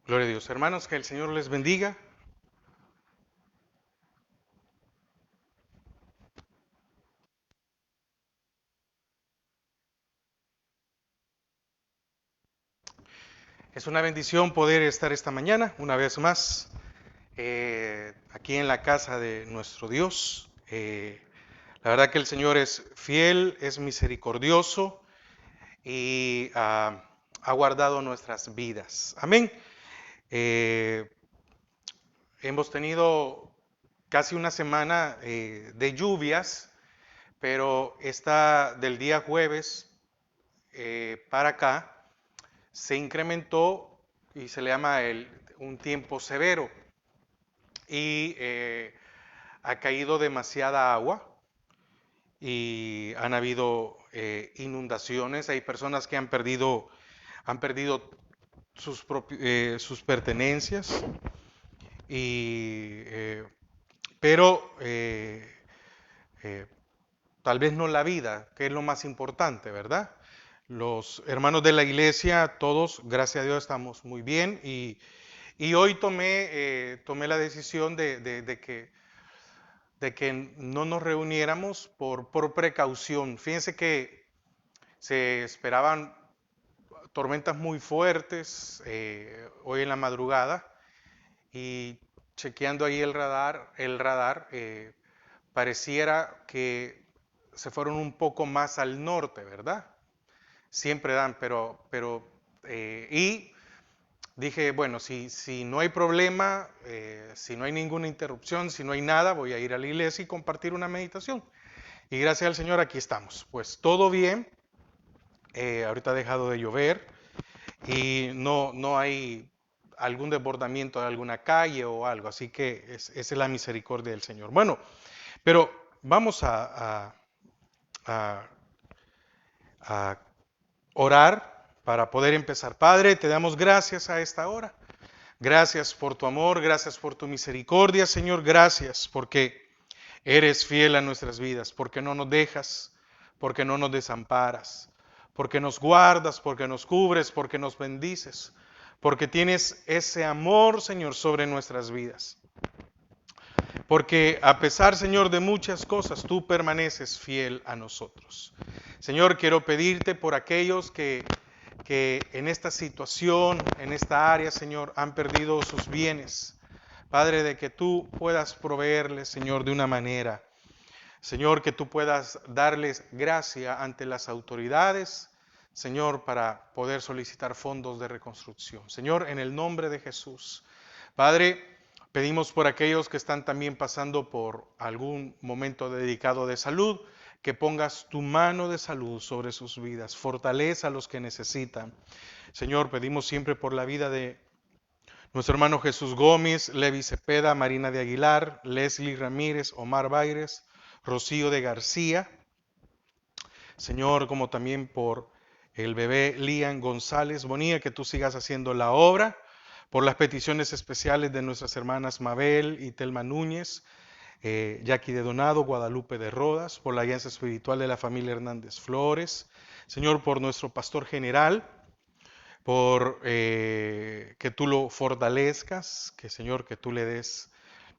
Gloria a Dios. Hermanos, que el Señor les bendiga. Es una bendición poder estar esta mañana, una vez más, aquí en la casa de nuestro Dios. La verdad que el Señor es fiel, es misericordioso y ha guardado nuestras vidas. Amén. Eh, Hemos tenido casi una semana de lluvias, pero esta del día jueves para acá se incrementó y se le llama un tiempo severo y ha caído demasiada agua y han habido inundaciones. Hay personas que han perdido sus pertenencias, y, pero eh, tal vez no la vida, que es lo más importante, ¿verdad? Los hermanos de la iglesia, todos, gracias a Dios, estamos muy bien y hoy tomé la decisión de que no nos reuniéramos por precaución. Fíjense que se esperaban tormentas muy fuertes hoy en la madrugada y chequeando ahí el radar, pareciera que se fueron un poco más al norte, ¿verdad? Siempre dan, y dije, bueno, si no hay problema, si no hay ninguna interrupción, si no hay nada, voy a ir a la iglesia y compartir una meditación. Y gracias al Señor aquí estamos. Pues todo bien, ahorita ha dejado de llover y no hay algún desbordamiento de alguna calle o algo, así que esa es la misericordia del Señor. Bueno, pero vamos a, a orar para poder empezar. Padre, te damos gracias a esta hora. Gracias por tu amor, gracias por tu misericordia, Señor. Gracias porque eres fiel a nuestras vidas, porque no nos dejas, porque no nos desamparas, porque nos guardas, porque nos cubres, porque nos bendices, porque tienes ese amor, Señor, sobre nuestras vidas. Porque a pesar, Señor, de muchas cosas, tú permaneces fiel a nosotros. Señor, quiero pedirte por aquellos que en esta situación, en esta área, Señor, han perdido sus bienes. Padre, de que tú puedas proveerles, Señor, de una manera. Señor, que tú puedas darles gracia ante las autoridades, Señor, para poder solicitar fondos de reconstrucción. Señor, en el nombre de Jesús. Padre, pedimos por aquellos que están también pasando por algún momento dedicado de salud, que pongas tu mano de salud sobre sus vidas, fortaleza a los que necesitan. Señor, pedimos siempre por la vida de nuestro hermano Jesús Gómez, Levi Cepeda, Marina de Aguilar, Leslie Ramírez, Omar Baires, Rocío de García. Señor, como también por el bebé Lian González Bonilla, que tú sigas haciendo la obra, por las peticiones especiales de nuestras hermanas Mabel y Telma Núñez, Jackie de Donado, Guadalupe de Rodas, por la alianza espiritual de la familia Hernández Flores, Señor, por nuestro pastor general, por que tú lo fortalezcas, que Señor, que tú le des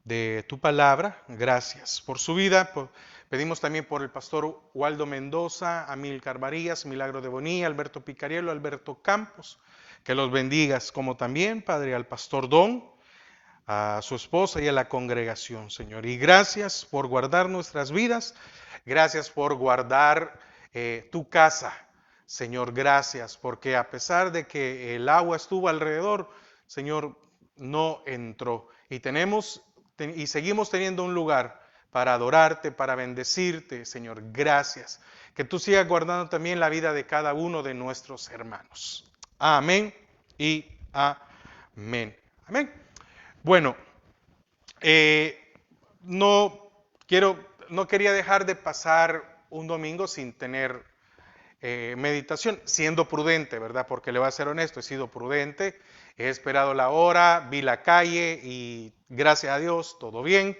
de tu palabra. Gracias por su vida. Pedimos también por el pastor Waldo Mendoza, Amílcar Varías, Milagro de Bonilla, Alberto Picariello, Alberto Campos, que los bendigas, como también, Padre, al pastor Don, a su esposa y a la congregación, Señor. Y gracias por guardar nuestras vidas, gracias por guardar tu casa, Señor. Gracias, porque a pesar de que el agua estuvo alrededor, Señor, no entró. Y seguimos teniendo un lugar para adorarte, para bendecirte, Señor. Gracias. Que tú sigas guardando también la vida de cada uno de nuestros hermanos. Amén y amén. Amén. Bueno, eh, no no quería dejar de pasar un domingo sin tener meditación, siendo prudente, ¿verdad? Porque le voy a ser honesto, he sido prudente, he esperado la hora, vi la calle y gracias a Dios, todo bien.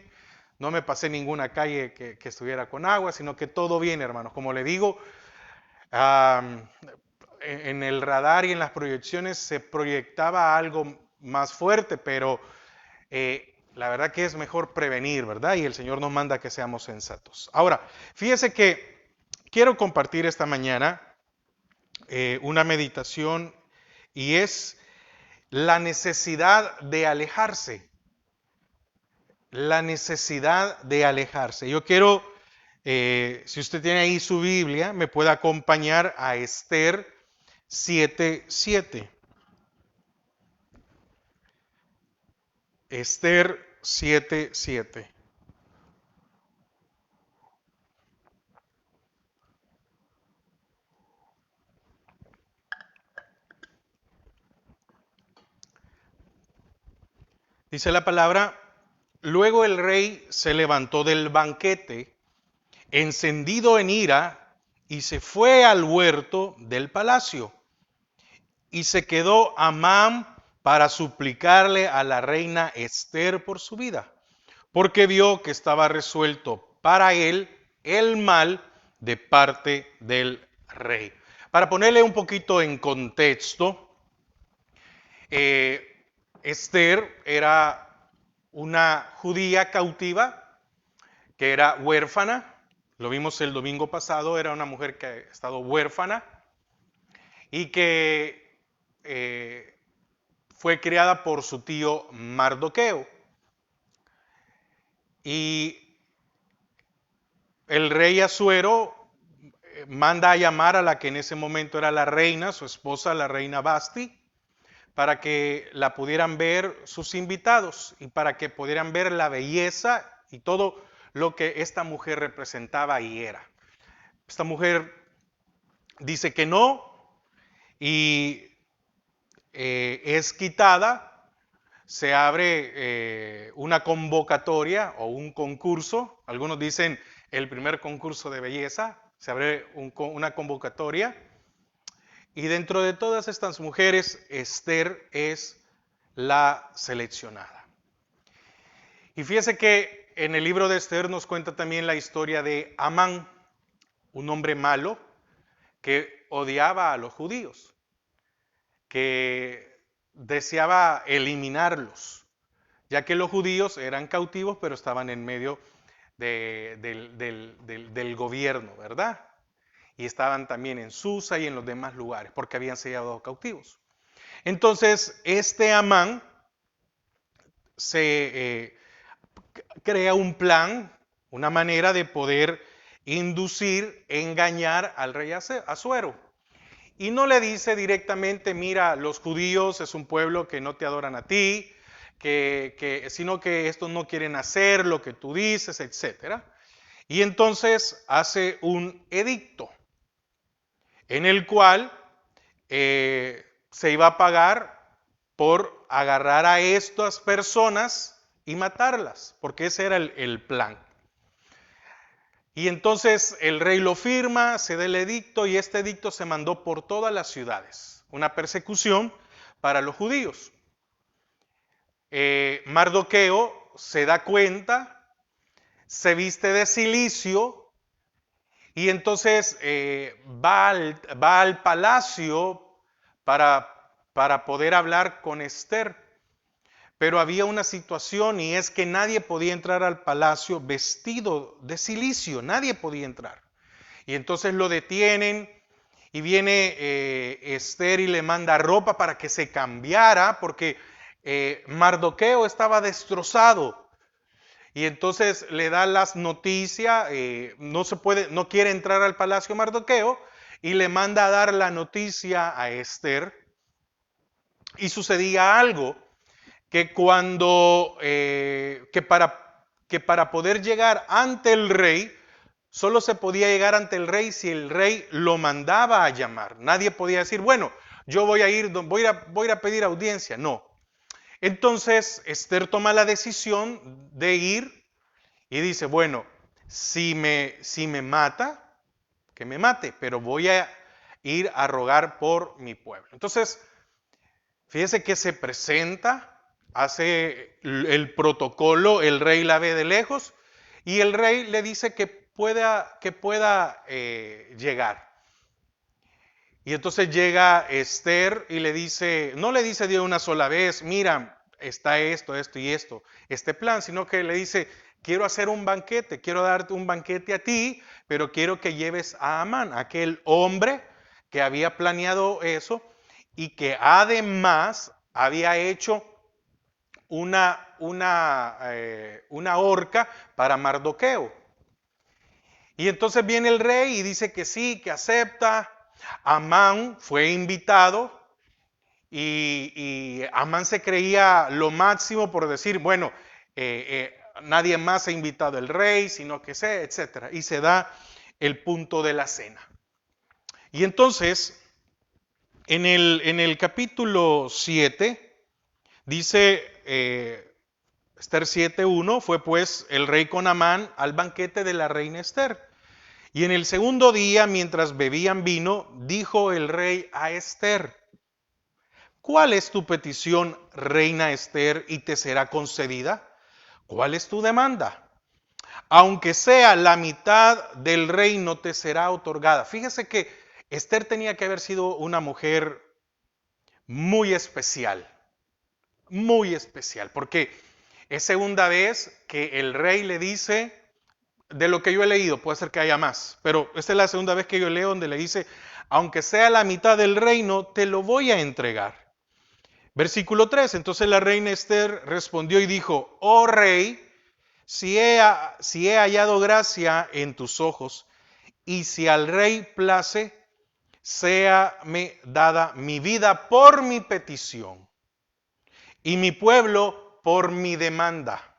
No me pasé ninguna calle que estuviera con agua, sino que todo bien, hermanos. Como le digo, en el radar y en las proyecciones se proyectaba algo más fuerte, pero la verdad que es mejor prevenir, ¿verdad? Y el Señor nos manda que seamos sensatos. Ahora, fíjese que quiero compartir esta mañana una meditación y es la necesidad de alejarse. La necesidad de alejarse. Yo quiero, si usted tiene ahí su Biblia, me puede acompañar a Esther 7:7. Esther 7:7. Dice la palabra, luego el rey se levantó del banquete, encendido en ira, y se fue al huerto del palacio. Y se quedó Amán para suplicarle a la reina Esther por su vida, porque vio que estaba resuelto para él el mal de parte del rey. Para ponerle un poquito en contexto, Esther era una judía cautiva que era huérfana. Lo vimos el domingo pasado, era una mujer que ha estado huérfana y que fue criada por su tío Mardoqueo. Y el rey Asuero manda a llamar a la que en ese momento era la reina, su esposa, la reina Basti, para que la pudieran ver sus invitados y para que pudieran ver la belleza y todo lo que esta mujer representaba y era. Esta mujer dice que no y es quitada. Se abre una convocatoria o un concurso, algunos dicen el primer concurso de belleza, se abre una convocatoria y dentro de todas estas mujeres, Esther es la seleccionada. Y fíjese que en el libro de Esther nos cuenta también la historia de Amán, un hombre malo que odiaba a los judíos, que deseaba eliminarlos, ya que los judíos eran cautivos, pero estaban en medio del gobierno, ¿verdad? Y estaban también en Susa y en los demás lugares, porque habían sido cautivos. Entonces, este Amán se crea un plan, una manera de poder inducir, engañar al rey Asuero. Y no le dice directamente, mira, los judíos es un pueblo que no te adoran a ti, sino que estos no quieren hacer lo que tú dices, etc. Y entonces hace un edicto en el cual se iba a pagar por agarrar a estas personas y matarlas, porque ese era el plan. Y entonces el rey lo firma, se da el edicto y este edicto se mandó por todas las ciudades. Una persecución para los judíos. Mardoqueo se da cuenta, se viste de cilicio y entonces va al palacio para poder hablar con Esther. Pero había una situación y es que nadie podía entrar al palacio vestido de cilicio, nadie podía entrar. Y entonces lo detienen y viene Esther y le manda ropa para que se cambiara porque Mardoqueo estaba destrozado. Y entonces le da las noticias, no quiere entrar al palacio Mardoqueo y le manda a dar la noticia a Esther. Y sucedía algo que para poder llegar ante el rey, solo se podía llegar ante el rey si el rey lo mandaba a llamar. Nadie podía decir, bueno, yo voy a ir a pedir audiencia. No. Entonces Esther toma la decisión de ir y dice, bueno, si me mata, que me mate, pero voy a ir a rogar por mi pueblo. Entonces, fíjese que se presenta, hace el protocolo, el rey la ve de lejos y el rey le dice que pueda llegar. Y entonces llega Esther y le dice, no le dice de una sola vez, mira, está esto, esto y esto, este plan, sino que le dice, quiero hacer un banquete, quiero darte un banquete a ti, pero quiero que lleves a Amán, aquel hombre que había planeado eso y que además había hecho una horca para Mardoqueo. Y entonces viene el rey y dice que sí, que acepta. Amán fue invitado y Amán se creía lo máximo por decir, bueno, nadie más ha invitado al rey, sino que sé, etcétera. Y se da el punto de la cena. Y entonces, en el capítulo 7, dice Esther 7:1, fue pues el rey con Amán al banquete de la reina Esther. Y en el segundo día, mientras bebían vino, dijo el rey a Esther, ¿cuál es tu petición, reina Esther, y te será concedida? ¿Cuál es tu demanda? Aunque sea la mitad del reino, te será otorgada. Fíjese que Esther tenía que haber sido una mujer muy especial, porque es segunda vez que el rey le dice, de lo que yo he leído, puede ser que haya más, pero esta es la segunda vez que yo leo donde le dice, aunque sea la mitad del reino, te lo voy a entregar. Versículo 3, entonces la reina Esther respondió y dijo, oh rey, si he hallado gracia en tus ojos, y si al rey place, séame dada mi vida por mi petición, y mi pueblo por mi demanda.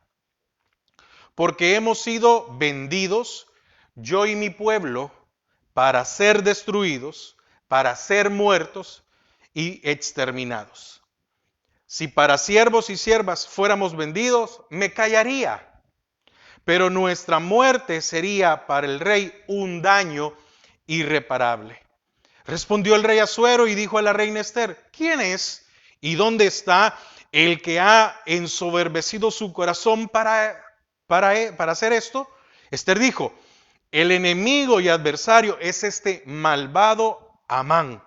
Porque hemos sido vendidos, yo y mi pueblo, para ser destruidos, para ser muertos y exterminados. Si para siervos y siervas fuéramos vendidos, me callaría. Pero nuestra muerte sería para el rey un daño irreparable. Respondió el rey Asuero y dijo a la reina Esther, ¿quién es y dónde está el que ha ensoberbecido su corazón para hacer esto? Esther dijo, el enemigo y adversario es este malvado Amán.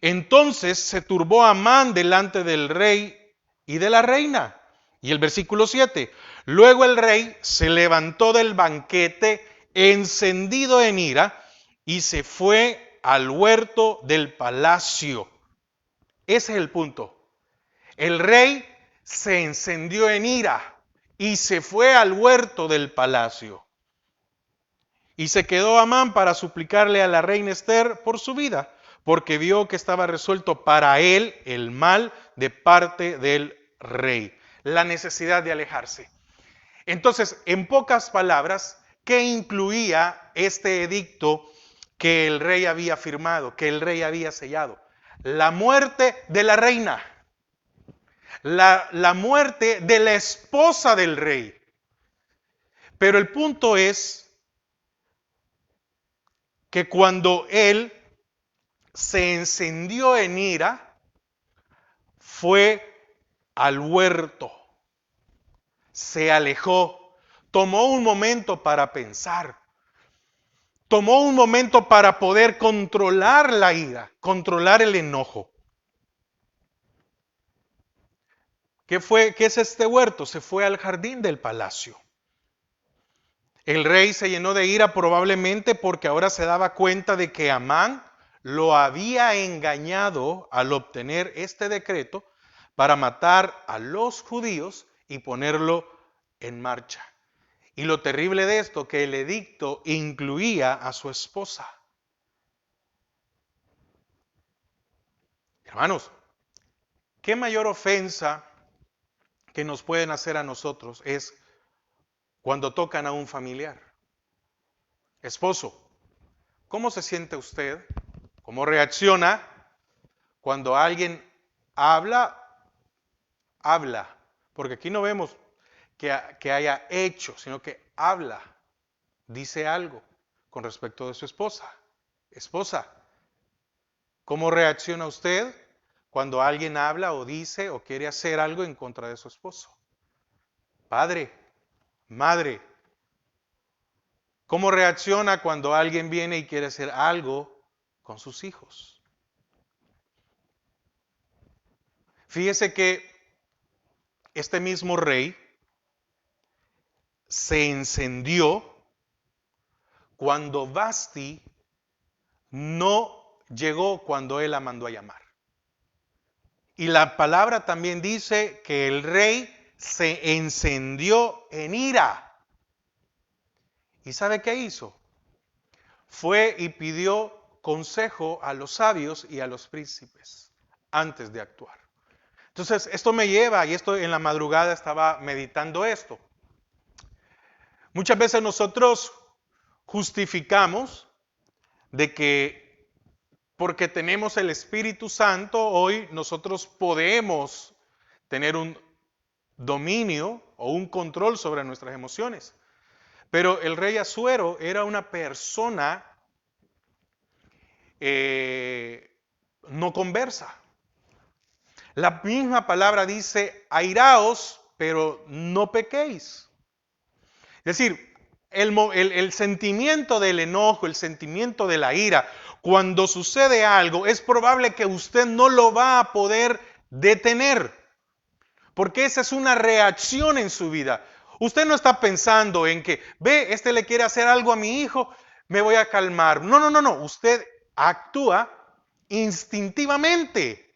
Entonces se turbó Amán delante del rey y de la reina. Y el versículo 7, luego el rey se levantó del banquete encendido en ira y se fue al huerto del palacio. Ese es el punto. El rey se encendió en ira y se fue al huerto del palacio. Y se quedó Amán para suplicarle a la reina Esther por su vida, porque vio que estaba resuelto para él el mal de parte del rey, la necesidad de alejarse. Entonces, en pocas palabras, ¿qué incluía este edicto que el rey había firmado, que el rey había sellado? La muerte de la reina, la muerte de la esposa del rey. Pero el punto es que cuando él se encendió en ira, fue al huerto, se alejó, tomó un momento para pensar, tomó un momento para poder controlar la ira, controlar el enojo. ¿Qué es este huerto? Se fue al jardín del palacio. El rey se llenó de ira probablemente porque ahora se daba cuenta de que Amán lo había engañado al obtener este decreto para matar a los judíos y ponerlo en marcha. Y lo terrible de esto, que el edicto incluía a su esposa. Hermanos, ¿qué mayor ofensa que nos pueden hacer a nosotros es cuando tocan a un familiar? Esposo, ¿cómo se siente usted? ¿Cómo reacciona cuando alguien habla? Porque aquí no vemos que haya hecho, sino que habla, dice algo con respecto de su esposa. Esposa, ¿cómo reacciona usted cuando alguien habla o dice o quiere hacer algo en contra de su esposo? Padre, madre, ¿cómo reacciona cuando alguien viene y quiere hacer algo con sus hijos? Fíjese que este mismo rey se encendió cuando Vasti no llegó cuando él la mandó a llamar. Y la palabra también dice que el rey se encendió en ira. ¿Y sabe qué hizo? Fue y pidió consejo a los sabios y a los príncipes antes de actuar. Entonces, esto me lleva, y esto en la madrugada estaba meditando esto. Muchas veces nosotros justificamos de que porque tenemos el Espíritu Santo, hoy nosotros podemos tener un dominio o un control sobre nuestras emociones. Pero el rey Asuero era una persona no conversa. La misma palabra dice, airaos, pero no pequéis. Es decir, el sentimiento del enojo, el sentimiento de la ira, cuando sucede algo, es probable que usted no lo va a poder detener, porque esa es una reacción en su vida. Usted no está pensando en que, ve, este le quiere hacer algo a mi hijo, me voy a calmar. No, no, no, no. Usted actúa instintivamente.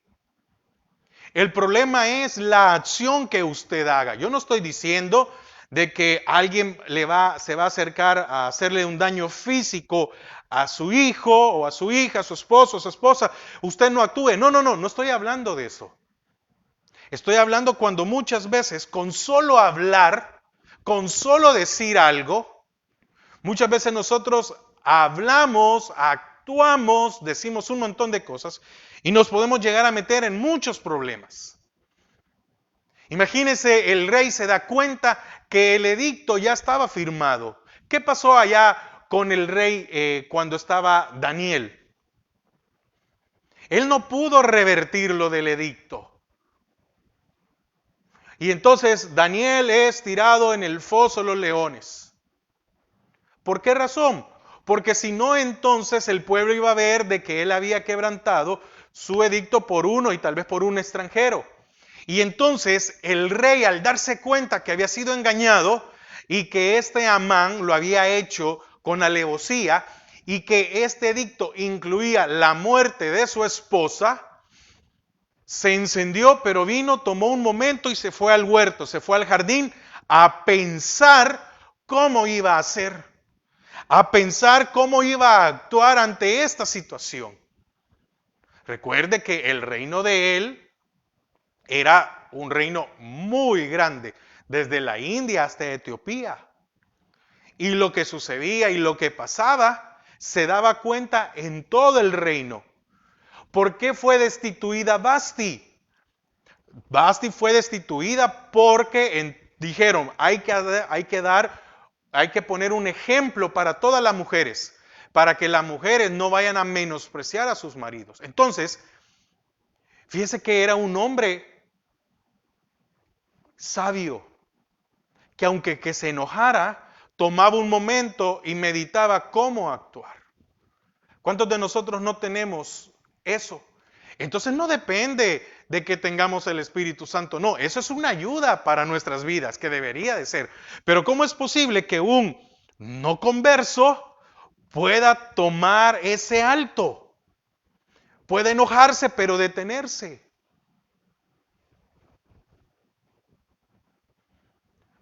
El problema es la acción que usted haga. Yo no estoy diciendo de que alguien se va a acercar a hacerle un daño físico a su hijo o a su hija, a su esposo, a su esposa. Usted no actúe. No, no, no, no estoy hablando de eso. Estoy hablando cuando muchas veces con solo hablar, con solo decir algo, muchas veces nosotros hablamos, actuamos, decimos un montón de cosas y nos podemos llegar a meter en muchos problemas. Imagínense, el rey se da cuenta que el edicto ya estaba firmado. ¿Qué pasó allá con el rey cuando estaba Daniel? Él no pudo revertir lo del edicto. Y entonces Daniel es tirado en el foso de los leones. ¿Por qué razón? Porque si no, entonces el pueblo iba a ver de que él había quebrantado su edicto por uno y tal vez por un extranjero. Y entonces el rey, al darse cuenta que había sido engañado y que este Amán lo había hecho con alevosía y que este edicto incluía la muerte de su esposa, se encendió, pero vino, tomó un momento y se fue al huerto, se fue al jardín a pensar cómo iba a hacer, a pensar cómo iba a actuar ante esta situación. Recuerde que el reino de él era un reino muy grande, desde la India hasta Etiopía. Y lo que sucedía y lo que pasaba se daba cuenta en todo el reino. ¿Por qué fue destituida Vasti? Vasti fue destituida porque dijeron, hay que poner un ejemplo para todas las mujeres, para que las mujeres no vayan a menospreciar a sus maridos. Entonces, fíjese que era un hombre sabio, que aunque se enojara, tomaba un momento y meditaba cómo actuar. ¿Cuántos de nosotros no tenemos eso? Entonces no depende de que tengamos el Espíritu Santo, no, eso es una ayuda para nuestras vidas, que debería de ser. Pero ¿cómo es posible que un no converso pueda tomar ese alto? Puede enojarse, pero detenerse.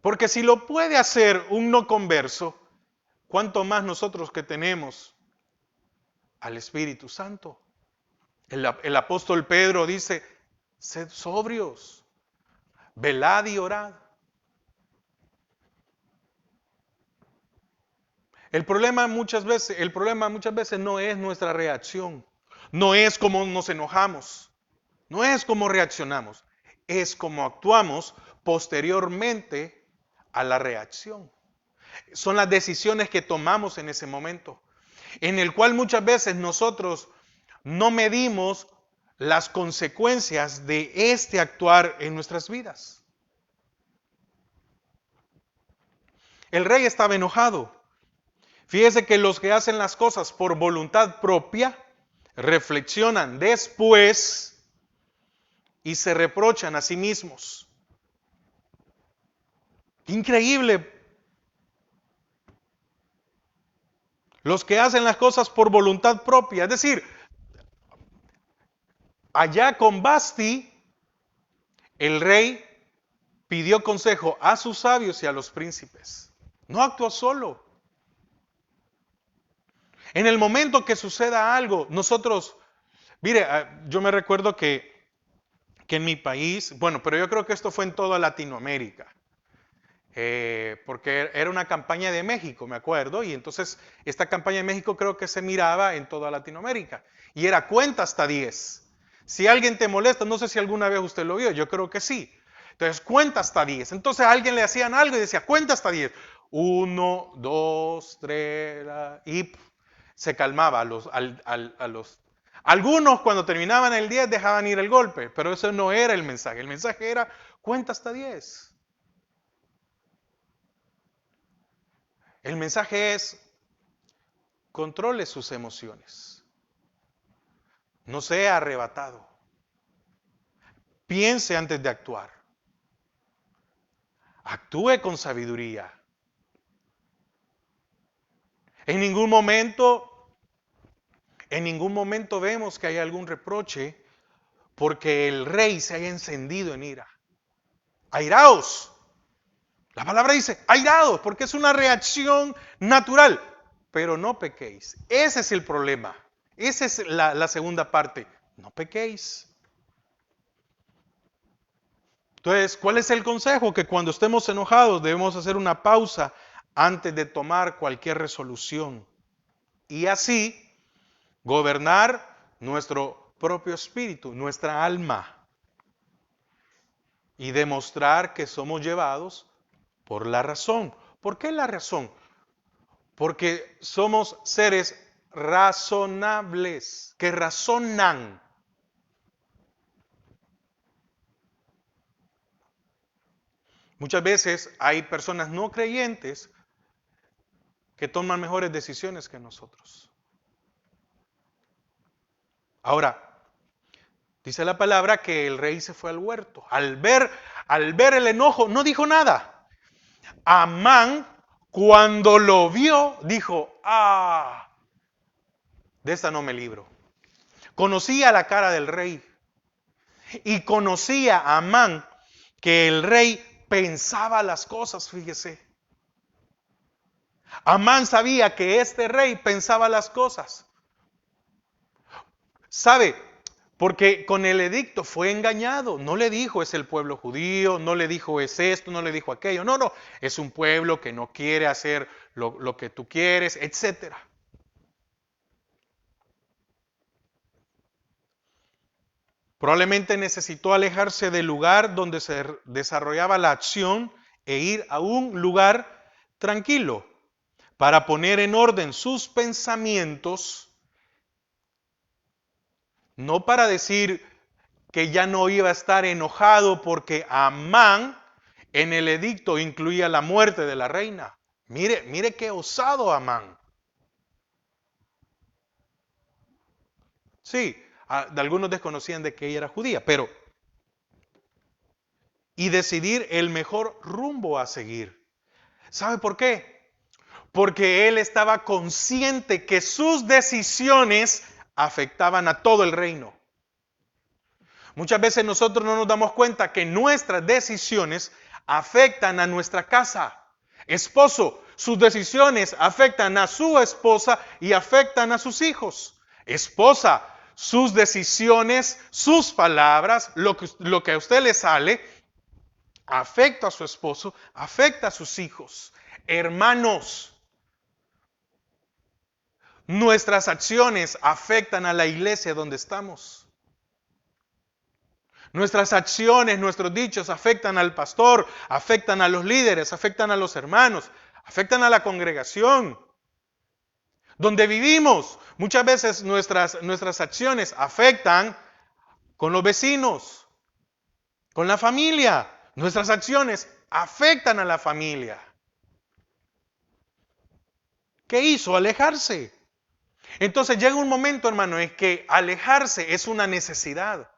Porque si lo puede hacer un no converso, ¿cuánto más nosotros que tenemos al Espíritu Santo? El apóstol Pedro dice, sed sobrios, velad y orad. El problema muchas veces no es nuestra reacción, no es cómo nos enojamos, no es cómo reaccionamos, es cómo actuamos posteriormente a la reacción. Son las decisiones que tomamos en ese momento, en el cual muchas veces nosotros no medimos las consecuencias de este actuar en nuestras vidas. El rey estaba enojado. Fíjese que los que hacen las cosas por voluntad propia reflexionan después y se reprochan a sí mismos. Increíble. Los que hacen las cosas por voluntad propia. Es decir, allá con Basti, el rey pidió consejo a sus sabios y a los príncipes. No actuó solo. En el momento que suceda algo, nosotros, mire, yo me recuerdo que en mi país, bueno, pero yo creo que esto fue en toda Latinoamérica, porque era una campaña de México, me acuerdo, y entonces esta campaña de México creo que se miraba en toda Latinoamérica, y era cuenta hasta 10. Si alguien te molesta, no sé si alguna vez usted lo vio, yo creo que sí. Entonces cuenta hasta 10. Entonces a alguien le hacían algo y decía, cuenta hasta 10. 1, 2, 3, y se calmaba a los... Algunos cuando terminaban el 10 dejaban ir el golpe, pero eso no era el mensaje. El mensaje era, cuenta hasta 10. El mensaje es, controle sus emociones. No sea arrebatado. Piense antes de actuar. Actúe con sabiduría. En ningún momento vemos que hay algún reproche porque el rey se haya encendido en ira. Airaos. La palabra dice, airaos, porque es una reacción natural. Pero no pequéis. Ese es el problema. Esa es la segunda parte. No pequéis. Entonces, ¿cuál es el consejo? Que cuando estemos enojados debemos hacer una pausa antes de tomar cualquier resolución. Y así gobernar nuestro propio espíritu, nuestra alma. Y demostrar que somos llevados por la razón. ¿Por qué la razón? Porque somos seres razonables, que razonan. Muchas veces hay personas no creyentes que toman mejores decisiones que nosotros. Ahora, dice la palabra que el rey se fue al huerto. Al ver el enojo, no dijo nada. Amán, cuando lo vio, dijo, de esta no me libro. Conocía la cara del rey. Y conocía a Amán que el rey pensaba las cosas, fíjese. Amán sabía que este rey pensaba las cosas. ¿Sabe? Porque con el edicto fue engañado. No le dijo es el pueblo judío, no le dijo es esto, no le dijo aquello. No, no, es un pueblo que no quiere hacer lo que tú quieres, etcétera. Probablemente necesitó alejarse del lugar donde se desarrollaba la acción e ir a un lugar tranquilo para poner en orden sus pensamientos, no para decir que ya no iba a estar enojado porque Amán en el edicto incluía la muerte de la reina. Mire qué osado Amán. Sí, algunos desconocían de que ella era judía, pero y decidir el mejor rumbo a seguir. ¿Sabe por qué? Porque él estaba consciente que sus decisiones afectaban a todo el reino. Muchas veces nosotros no nos damos cuenta que nuestras decisiones afectan a nuestra casa. Esposo, sus decisiones afectan a su esposa y afectan a sus hijos. Esposa, sus decisiones, sus palabras, lo que a usted le sale, afecta a su esposo, afecta a sus hijos. Hermanos, nuestras acciones afectan a la iglesia donde estamos. Nuestras acciones, nuestros dichos afectan al pastor, afectan a los líderes, afectan a los hermanos, afectan a la congregación. Donde vivimos, muchas veces nuestras acciones afectan con los vecinos, con la familia. Nuestras acciones afectan a la familia. ¿Qué hizo? Alejarse. Entonces llega un momento, hermano, en que alejarse es una necesidad.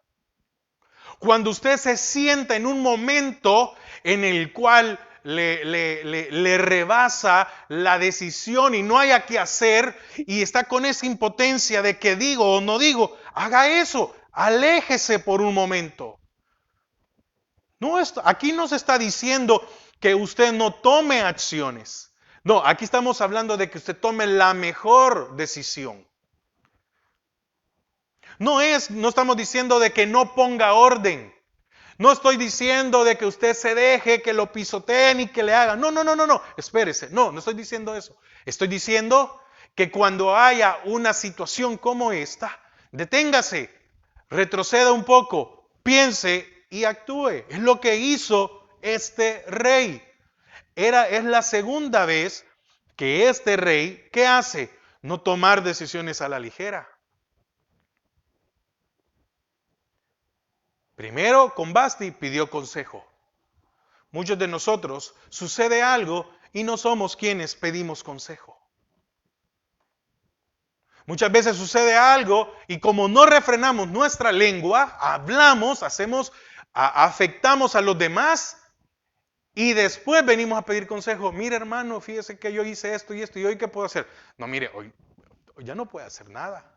Cuando usted se sienta en un momento en el cual le rebasa la decisión y no haya qué hacer y está con esa impotencia de que digo o no digo, haga eso, aléjese por un momento. Aquí no se está diciendo que usted no tome acciones. No, aquí estamos hablando de que usted tome la mejor decisión. No estamos diciendo de que no ponga orden. No estoy diciendo de que usted se deje, que lo pisoteen y que le hagan. No. Espérese. No estoy diciendo eso. Estoy diciendo que cuando haya una situación como esta, deténgase, retroceda un poco, piense y actúe. Es lo que hizo este rey. Es la segunda vez que este rey, ¿qué hace? No tomar decisiones a la ligera. Primero, con Basti pidió consejo. Muchos de nosotros sucede algo y no somos quienes pedimos consejo. Muchas veces sucede algo y como no refrenamos nuestra lengua, hablamos, afectamos a los demás y después venimos a pedir consejo. Mire, hermano, fíjese que yo hice esto y esto y hoy qué puedo hacer. No, mire, hoy ya no puede hacer nada.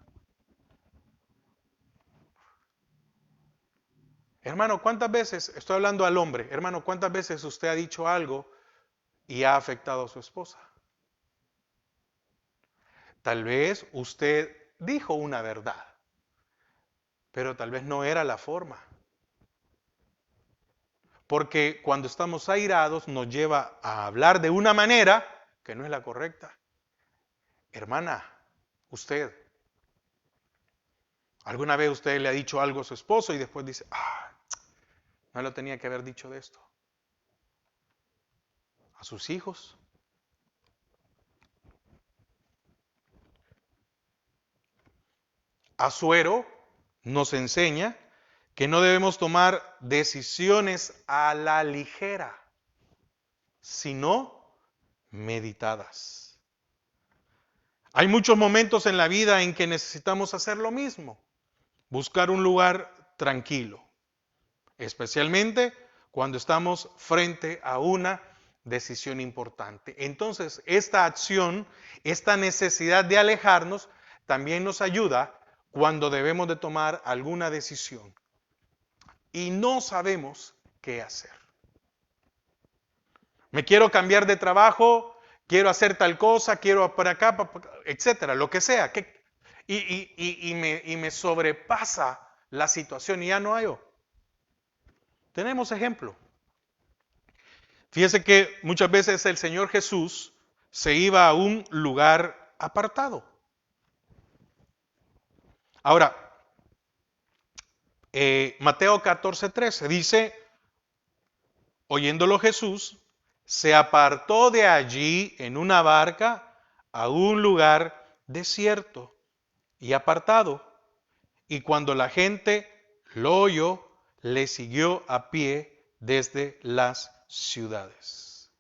Hermano, ¿cuántas veces, estoy hablando al hombre, hermano, cuántas veces usted ha dicho algo y ha afectado a su esposa? Tal vez usted dijo una verdad, pero tal vez no era la forma. Porque cuando estamos airados nos lleva a hablar de una manera que no es la correcta. Hermana, usted, ¿alguna vez usted le ha dicho algo a su esposo y después dice, no lo tenía que haber dicho de esto? ¿A sus hijos? Asuero nos enseña que no debemos tomar decisiones a la ligera, sino meditadas. Hay muchos momentos en la vida en que necesitamos hacer lo mismo, buscar un lugar tranquilo, especialmente cuando estamos frente a una decisión importante. Entonces, esta acción, esta necesidad de alejarnos, también nos ayuda cuando debemos de tomar alguna decisión y no sabemos qué hacer. Me quiero cambiar de trabajo, quiero hacer tal cosa, quiero para acá, etcétera, lo que sea. Y me sobrepasa la situación y ya no hay. Tenemos ejemplo. Fíjese que muchas veces el Señor Jesús se iba a un lugar apartado. Ahora, Mateo 14:13 dice, oyéndolo Jesús, se apartó de allí en una barca a un lugar desierto y apartado. Y cuando la gente lo oyó, le siguió a pie desde las ciudades.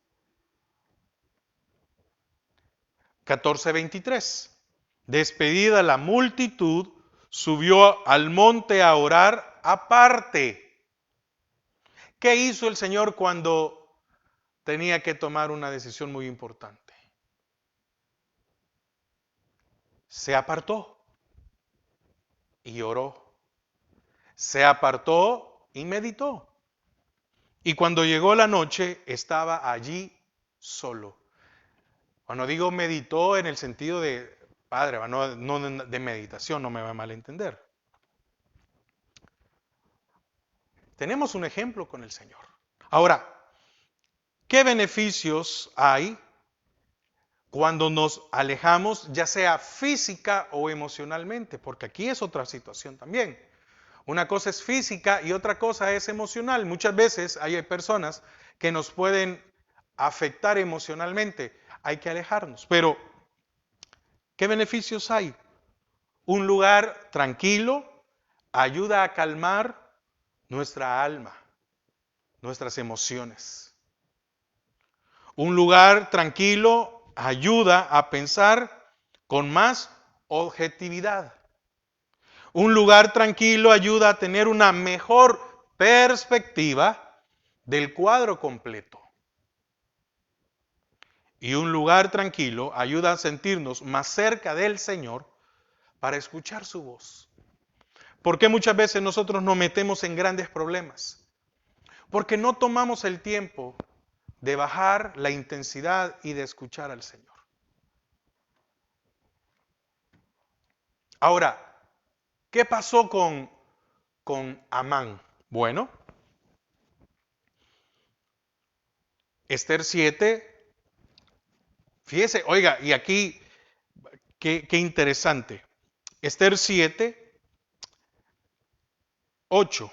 14:23. Despedida la multitud, subió al monte a orar aparte. ¿Qué hizo el Señor cuando tenía que tomar una decisión muy importante? Se apartó y oró. Se apartó y meditó. Y cuando llegó la noche, estaba allí solo. Cuando digo meditó en el sentido de, Padre, no de meditación, no me va a malentender. Tenemos un ejemplo con el Señor. Ahora, ¿qué beneficios hay cuando nos alejamos, ya sea física o emocionalmente? Porque aquí es otra situación también. Una cosa es física y otra cosa es emocional. Muchas veces hay personas que nos pueden afectar emocionalmente. Hay que alejarnos. Pero, ¿qué beneficios hay? Un lugar tranquilo ayuda a calmar nuestra alma, nuestras emociones. Un lugar tranquilo ayuda a pensar con más objetividad. Un lugar tranquilo ayuda a tener una mejor perspectiva del cuadro completo. Y un lugar tranquilo ayuda a sentirnos más cerca del Señor para escuchar su voz. ¿Por qué muchas veces nosotros nos metemos en grandes problemas? Porque no tomamos el tiempo de bajar la intensidad y de escuchar al Señor. Ahora, ¿qué pasó con Amán? Bueno, Esther 7, fíjese, oiga, y aquí, qué interesante. Esther 7, 8.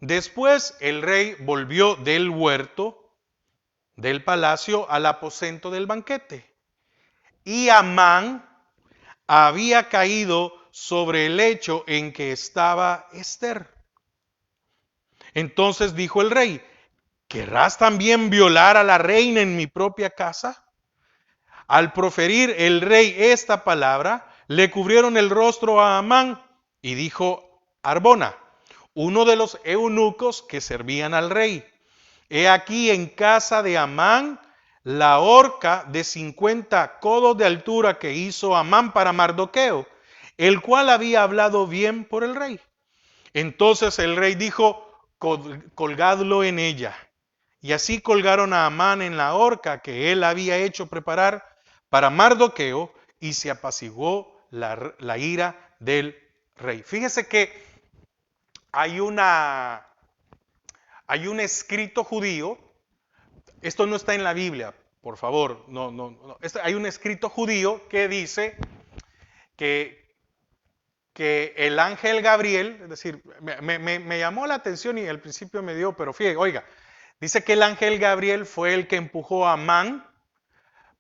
Después el rey volvió del huerto, del palacio, al aposento del banquete. Y Amán había caído sobre el lecho en que estaba Esther. Entonces dijo el rey, ¿querrás también violar a la reina en mi propia casa? Al proferir el rey esta palabra, le cubrieron el rostro a Amán y dijo Arbona, uno de los eunucos que servían al rey, he aquí en casa de Amán la horca de 50 codos de altura que hizo Amán para Mardoqueo, el cual había hablado bien por el rey. Entonces el rey dijo, colgadlo en ella. Y así colgaron a Amán en la horca que él había hecho preparar para Mardoqueo y se apaciguó la ira del rey. Fíjese que hay un escrito judío, esto no está en la Biblia, por favor, no. Hay un escrito judío que dice que el ángel Gabriel, es decir, me llamó la atención y al principio me dio, pero fíjate, oiga, dice que el ángel Gabriel fue el que empujó a Amán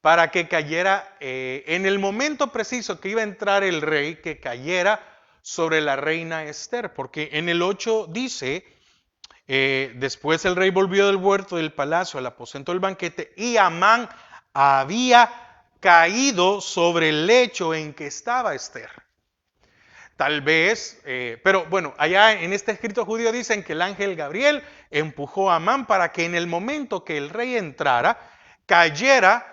para que cayera en el momento preciso que iba a entrar el rey, que cayera sobre la reina Esther, porque en el 8 dice, después el rey volvió del huerto del palacio al aposento del banquete y Amán había caído sobre el lecho en que estaba Esther. Tal vez, pero bueno, allá en este escrito judío dicen que el ángel Gabriel empujó a Amán para que en el momento que el rey entrara, cayera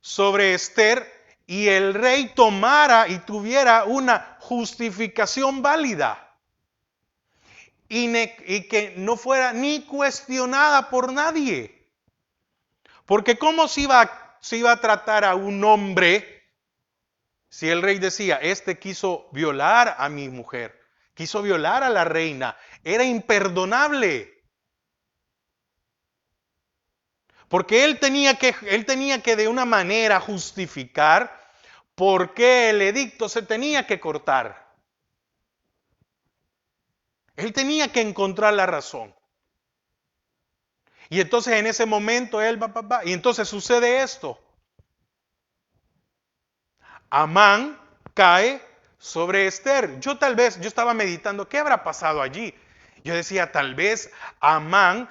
sobre Esther y el rey tomara y tuviera una justificación válida y que no fuera ni cuestionada por nadie. Porque ¿cómo se iba a tratar a un hombre si el rey decía, este quiso violar a mi mujer, quiso violar a la reina? Era imperdonable. Porque él tenía que de una manera justificar por qué el edicto se tenía que cortar. Él tenía que encontrar la razón. Y entonces en ese momento él y entonces sucede esto. Amán cae sobre Esther. Yo estaba meditando, ¿qué habrá pasado allí? Yo decía, tal vez Amán,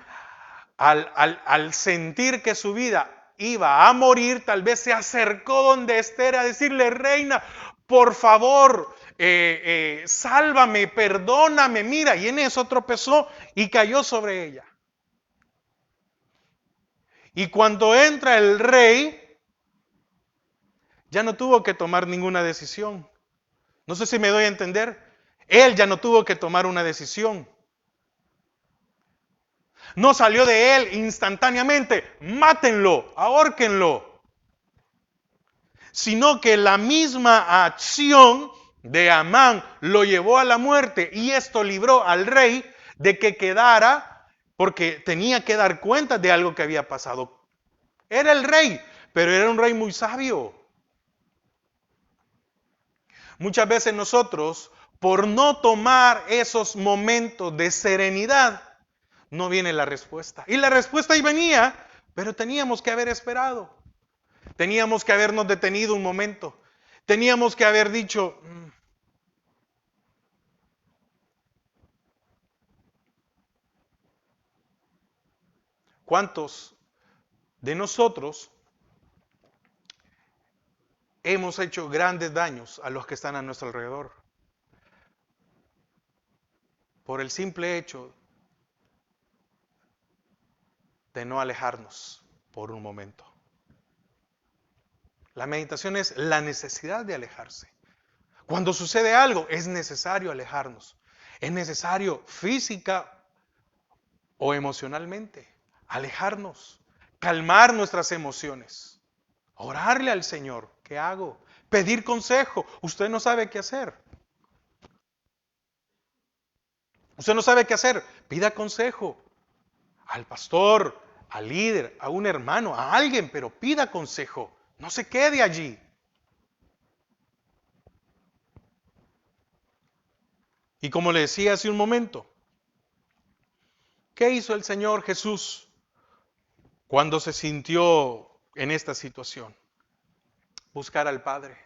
al sentir que su vida iba a morir, tal vez se acercó donde Esther a decirle, reina, por favor, sálvame, perdóname, mira. Y en eso tropezó y cayó sobre ella. Y cuando entra el rey, ya no tuvo que tomar ninguna decisión. No sé si me doy a entender. Él ya no tuvo que tomar una decisión. No salió de él instantáneamente, mátenlo, ahórquenlo. Sino que la misma acción de Amán lo llevó a la muerte y esto libró al rey de que quedara, porque tenía que dar cuenta de algo que había pasado. Era el rey, pero era un rey muy sabio. Muchas veces nosotros, por no tomar esos momentos de serenidad, no viene la respuesta. Y la respuesta ahí venía, pero teníamos que haber esperado. Teníamos que habernos detenido un momento. Teníamos que haber dicho, ¿cuántos de nosotros hemos hecho grandes daños a los que están a nuestro alrededor? Por el simple hecho de no alejarnos por un momento. La meditación es la necesidad de alejarse. Cuando sucede algo, es necesario alejarnos. Es necesario física o emocionalmente alejarnos, calmar nuestras emociones, orarle al Señor. ¿Qué hago? Pedir consejo. Usted no sabe qué hacer. Usted no sabe qué hacer. Pida consejo al pastor, al líder, a un hermano, a alguien, pero pida consejo. No se quede allí. Y como le decía hace un momento, ¿qué hizo el Señor Jesús cuando se sintió en esta situación? Buscar al Padre.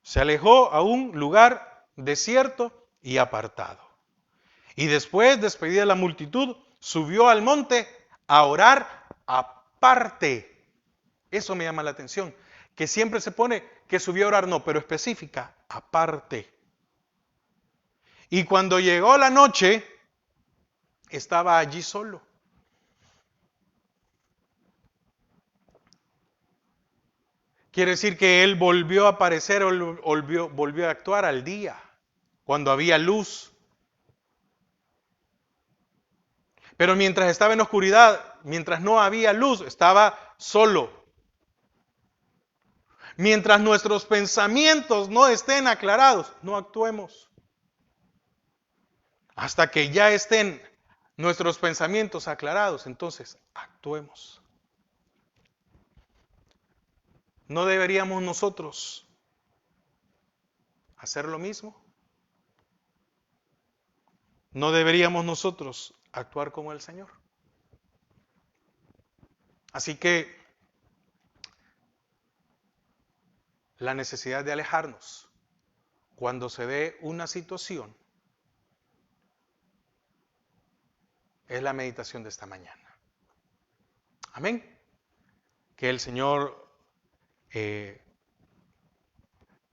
Se alejó a un lugar desierto y apartado. Y después, despedida de la multitud, subió al monte a orar aparte. Eso me llama la atención, que siempre se pone que subió a orar, no, pero específica, aparte. Y cuando llegó la noche, estaba allí solo. Quiere decir que él volvió a aparecer, volvió a actuar al día, cuando había luz. Pero mientras estaba en oscuridad, mientras no había luz, estaba solo. Mientras nuestros pensamientos no estén aclarados, no actuemos. Hasta que ya estén nuestros pensamientos aclarados, entonces actuemos. ¿No deberíamos nosotros hacer lo mismo? ¿No deberíamos nosotros actuar como el Señor? Así que la necesidad de alejarnos cuando se dé una situación es la meditación de esta mañana. Amén. Que el Señor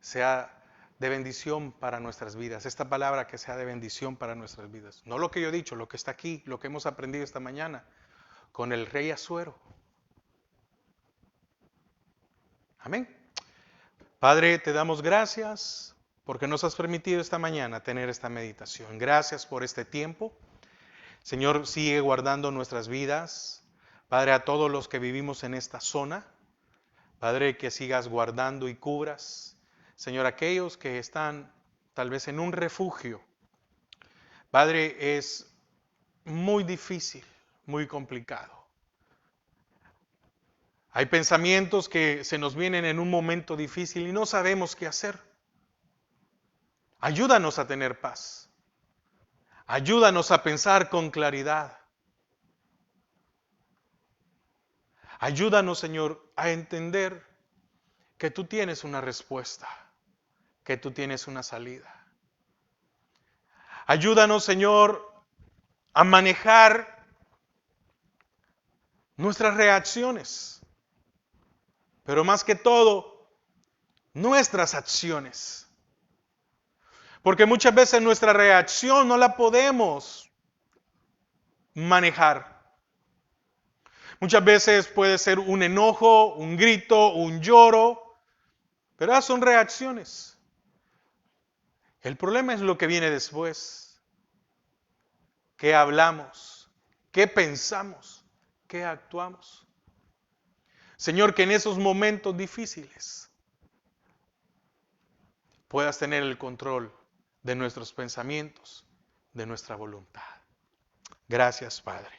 sea de bendición para nuestras vidas. Esta palabra que sea de bendición para nuestras vidas. No lo que yo he dicho, lo que está aquí, lo que hemos aprendido esta mañana con el rey Asuero. Amén. Padre, te damos gracias porque nos has permitido esta mañana tener esta meditación. Gracias por este tiempo. Señor, sigue guardando nuestras vidas. Padre, a todos los que vivimos en esta zona. Padre, que sigas guardando y cubras. Señor, aquellos que están tal vez en un refugio. Padre, es muy difícil, muy complicado. Hay pensamientos que se nos vienen en un momento difícil y no sabemos qué hacer. Ayúdanos a tener paz. Ayúdanos a pensar con claridad. Ayúdanos, Señor, a entender que tú tienes una respuesta, que tú tienes una salida. Ayúdanos, Señor, a manejar nuestras reacciones, pero más que todo, nuestras acciones. Porque muchas veces nuestra reacción no la podemos manejar. Muchas veces puede ser un enojo, un grito, un lloro, pero esas son reacciones. El problema es lo que viene después. ¿Qué hablamos? ¿Qué pensamos? ¿Qué actuamos? Señor, que en esos momentos difíciles puedas tener el control de nuestros pensamientos, de nuestra voluntad. Gracias, Padre.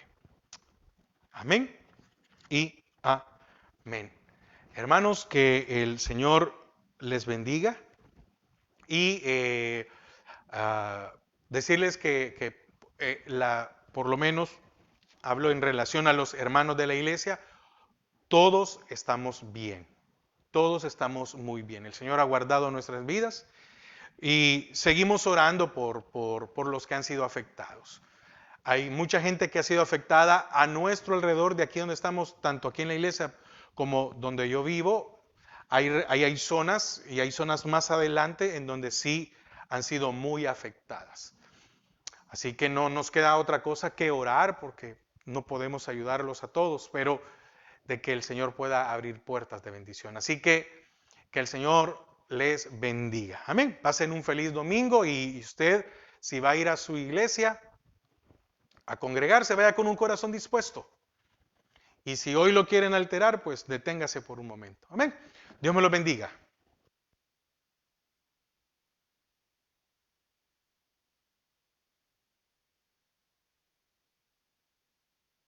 Amén y amén. Hermanos, que el Señor les bendiga y decirles que por lo menos hablo en relación a los hermanos de la iglesia, todos estamos bien, todos estamos muy bien. El Señor ha guardado nuestras vidas y seguimos orando por los que han sido afectados. Hay mucha gente que ha sido afectada a nuestro alrededor, de aquí donde estamos, tanto aquí en la iglesia como donde yo vivo. hay zonas y hay zonas más adelante en donde sí han sido muy afectadas. Así que no nos queda otra cosa que orar porque no podemos ayudarlos a todos, pero de que el Señor pueda abrir puertas de bendición. Así que el Señor les bendiga. Amén. Pasen un feliz domingo y usted, si va a ir a su iglesia a congregarse, vaya con un corazón dispuesto. Y si hoy lo quieren alterar, pues deténgase por un momento. Amén. Dios me lo bendiga.